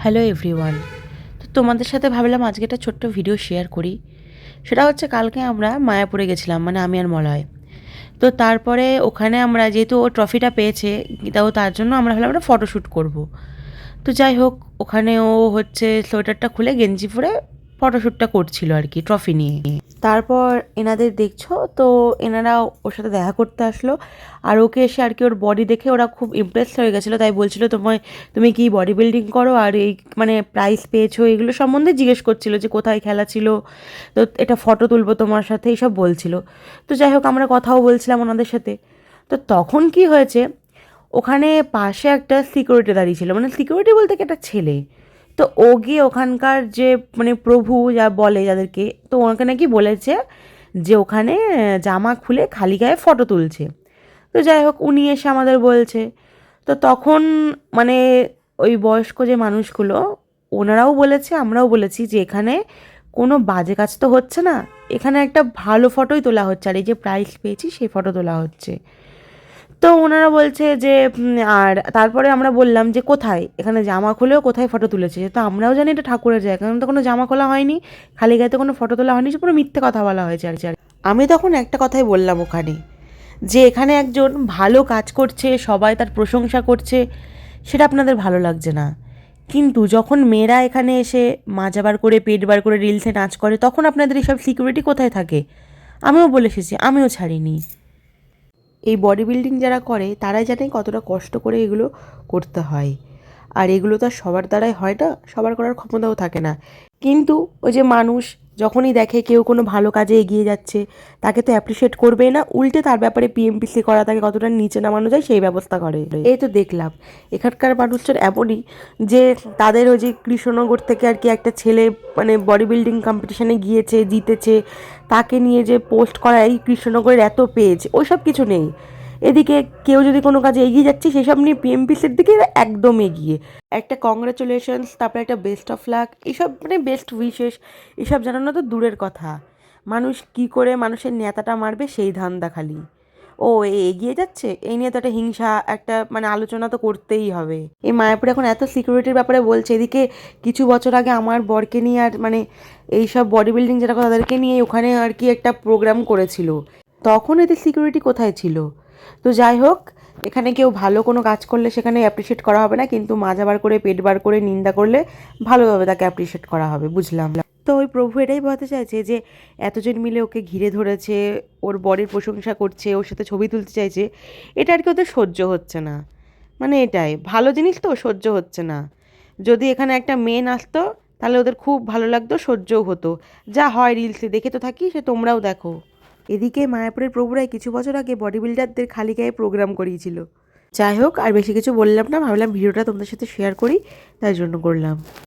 Hello everyone. তো তোমাদের সাথে ভাবলাম আজকে একটা ছোট্ট ভিডিও শেয়ার করি। সেটা হচ্ছে কালকে আমরা মায়াপুরে গেছিলাম, মানে আমি আর মলয়। তো তারপরে ওখানে আমরা যেহেতু ও ট্রফিটা পেয়েছে, তার জন্য আমরা ভাবলাম একটা ফটোশ্যুট করব। তো যাই হোক, ওখানে ও হচ্ছে সোয়েটারটা খুলে গেঞ্জি পরে ফটোশ্যুটটা করছিল আর কি, ট্রফি নিয়ে। তারপর এনাদের দেখছো তো, এনারা ওর সাথে দেখা করতে আসলো। আর ওকে এসে আর কি ওর বডি দেখে ওরা খুব ইমপ্রেস হয়ে গেছিলো, তাই বলছিল তুমি কি বডি বিল্ডিং করো আর এই মানে প্রাইজ পেয়েছো, এগুলো সম্বন্ধে জিজ্ঞেস করছিল যে কোথায় খেলা ছিল, তো এটা ফটো তুলবো তোমার সাথে, এইসব বলছিল। তো যাই হোক, আমরা কথাও বলছিলাম ওনাদের সাথে। তো তখন কি হয়েছে, ওখানে পাশে একটা সিকিউরিটি দাঁড়িয়ে ছিল, মানে সিকিউরিটি বলতে কি একটা ছেলে। তো ও গিয়ে ওখানকার যে মানে প্রভু যা বলে যাদেরকে, তো ওনাকে নাকি বলেছে যে ওখানে জামা খুলে খালি গায়ে ফটো তুলছে। তো যাই হোক, উনি এসে আমাদের বলছে। তো তখন মানে ওই বয়স্ক যে মানুষগুলো, ওনারাও বলেছে, আমরাও বলেছি যে এখানে কোনো বাজে কাজ তো হচ্ছে না, এখানে একটা ভালো ফটোই তোলা হচ্ছে, আর এই যে প্রাইজ পেয়েছি সেই ফটো তোলা হচ্ছে। তো ওনারা বলছে যে আর তারপরে আমরা বললাম যে কোথায়, এখানে জামা খুলেও কোথায় ফটো তুলেছে, তো আমরাও জানি এটা ঠাকুরের জায়গা, কারণ তো কোনো জামা খোলা হয়নি, খালি গায়ে তো কোনো ফটো তোলা হয়নি, সে পুরো মিথ্যে কথা বলা হয়েছে আর কি। আমি তখন একটা কথাই বললাম ওখানে, যে এখানে একজন ভালো কাজ করছে, সবাই তার প্রশংসা করছে, সেটা আপনাদের ভালো লাগছে না, কিন্তু যখন মেয়েরা এখানে এসে মাজা বার করে পেট বার করে রিলসে নাচ করে, তখন আপনাদের এইসব সিকিউরিটি কোথায় থাকে? আমিও বলে এসেছি, আমিও ছাড়িনি। এই বডি বিল্ডিং যারা করে তারাই জানে কতটা কষ্ট করে এগুলো করতে হয়, আর এগুলো তো আর সবার দ্বারাই হয় না, সবার করার ক্ষমতাও থাকে না। কিন্তু ওই যে মানুষ যখনই দেখে কেউ কোনো ভালো কাজে এগিয়ে যাচ্ছে, তাকে তো অ্যাপ্রিসিয়েট করবেই না, উল্টে তার ব্যাপারে পিএমপিসি করা, তাকে কতটা নিচে নামানো যায় সেই ব্যবস্থা করে। এই তো দেখলাম এখানকার মানুষজন এমনই, যে তাদের ওই যে কৃষ্ণনগর থেকে আর কি একটা ছেলে মানে বডি বিল্ডিং কম্পিটিশানে গিয়েছে, জিতেছে, তাকে নিয়ে যে পোস্ট করা, এই কৃষ্ণনগরের এত পেজ, ওইসব কিছু নেই। এদিকে কেউ যদি কোনো কাজে এগিয়ে যাচ্ছে, সেসব নিয়ে পিএমপিসির দিকে এরা একদম এগিয়ে। একটা কংগ্রাচুলেশনস, তারপরে একটা বেস্ট অফ লাক, এইসব মানে বেস্ট উইশেস, এসব জানানো তো দূরের কথা, মানুষ কি করে মানুষের নেতাটা মারবে সেই ধান্দা খালি। ও এগিয়ে যাচ্ছে এই নিয়ে তো একটা হিংসা, একটা মানে আলোচনা তো করতেই হবে। এই মায়াপুর এখন এত সিকিউরিটির ব্যাপারে বলছে, এদিকে কিছু বছর আগে আমার বরকে নিয়ে আর মানে এইসব বডি বিল্ডিং যারা করে তাদেরকে নিয়ে ওখানে আর কি একটা প্রোগ্রাম করেছিল, তখন এদের সিকিউরিটি কোথায় ছিল? তো যাই হোক, এখানে কেউ ভালো কোনো কাজ করলে সেখানে অ্যাপ্রিসিয়েট করা হবে না, কিন্তু মাজা বার করে পেট বার করে নিন্দা করলে ভালোভাবে তাকে অ্যাপ্রিসিয়েট করা হবে, বুঝলাম। তো ওই প্রভু এটাই বলতে চাইছে যে এতজন মিলে ওকে ঘিরে ধরেছে, ওর বডির প্রশংসা করছে, ওর সাথে ছবি তুলতে চাইছে, এটা আর কি ওদের সহ্য হচ্ছে না। মানে এটাই ভালো জিনিস তো সহ্য হচ্ছে না। যদি এখানে একটা মেয়ে আসতো তাহলে ওদের খুব ভালো লাগতো, সহ্যও হতো, যা হয় রিলসে দেখে তো থাকি, সে তোমরাও দেখো। এদিকে মায়াপুরের প্রভুরাই কিছু বছর আগে বডি বিল্ডারদের খালি গায়ে প্রোগ্রাম করিয়েছিল। যাই হোক, আর বেশি কিছু বললাম না, ভাবলাম ভিডিওটা তোমাদের সাথে শেয়ার করি, তাই জন্য করলাম।